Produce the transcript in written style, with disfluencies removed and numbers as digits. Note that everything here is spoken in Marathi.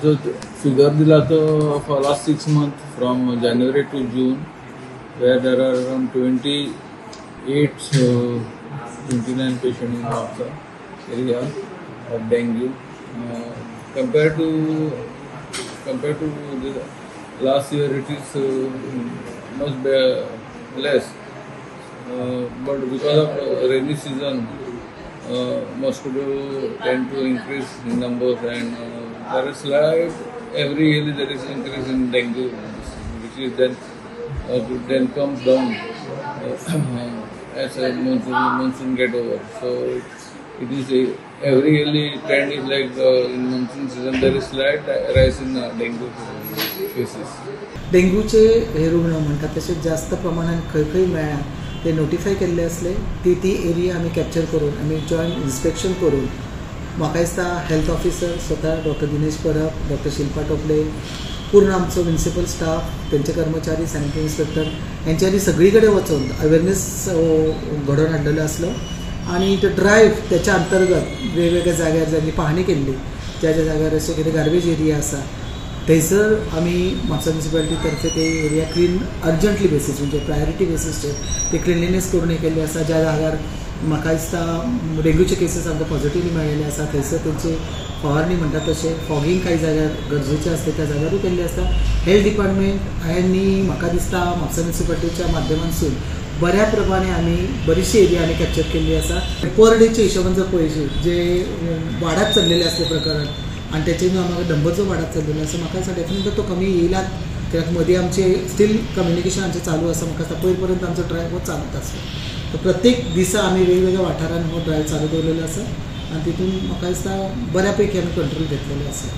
जो figure दिला तो for last 6 months from January to June, where there are around 28 29 patients in our area of dengue. Compared to the last year, it is much less. But because of rainy season, mosquito tend to increase in numbers, and there is slight every year there is increase in dengue, which is then comes down as a monsoon get over. So it is every yearly trend is like in monsoon season there is slight rise in dengue cases. डेंग्यूचे हे रुग्ण म्हणतात तसे जास्त प्रमाणात खंय खंय मेळ्ळा ते नोटिफाय केल्ले असले ती एरिया आमी कॅप्चर करून आमी जॉयंट इन्स्पेक्शन करून म्हाका दिसता हेल्थ ऑफिसर स्वता डॉक्टर दिनेश परब, डॉक्टर शिल्पा टोपले, पूर्ण आमचो म्युनिसिपल स्टाफ, त्यांचे कर्मचारी, सॅनिटरी इन्स्पेक्टर यांच्यानी सगळी कडेन वचून अवेअरनेस घडोवन हाडलेलो आसलो आणि तो ड्रायव्ह त्याच्या अंतर्गत वेगवेगळ्या जाग्यार जाल्ली पाहणी केल्ली ज्या ज्या जाग्यार अशें कितें गार्बेज एरिया आसा थंयसर आमी म्हापसा म्युनिसिपालिटी तर्फे ते एरिया क्लीन अर्जंटली बेसीस म्हणजे प्रायोरिटी बेसीसचेर ते क्लिनलीनेस करून हे केल्ले आसा. ज्या जाग्यार म्हाका दिसता डेंग्यूचे केसीस आमकां पॉझिटिव्हली मेळिल्ले आसा थंयसर तेंची फवारणी म्हणटात तशें फॉगिंग काही जाग्यार गरजेचें आसता त्या जाग्यारूय केल्लें आसता. हेल्थ डिपार्टमेंट आनी म्हाका दिसता म्हापसा म्युनिसिपालिटीच्या माध्यमांतसून बऱ्या प्रमाणे आमी बरीचशी एरिया आमी कॅप्चर केल्ली आसा. पर डेच्या हिशोबान जर पळयचे जे वाडत चल्लेले असले प्रकरण आणि त्याच्यानी आम्हाला नंबर जो वाढत चाललेला असं म्हाका दिसता डेफिनेटली तो कमी येयलात कित्याक मदीं आमचे स्टील कम्युनिकेशन आमचें चालू आसा. म्हाका दिसता पयर पर्यंत आमचो ड्रायव्ह हो चालूच आसलो. तर प्रत्येक दिसा आमी वेगवेगळ्या वाठारांत हो ड्रायव्ह चालू दवरलेलो आसा आणि तितून म्हाका दिसता बऱ्यापैकी आमी कंट्रोल घेतलेलो आसा.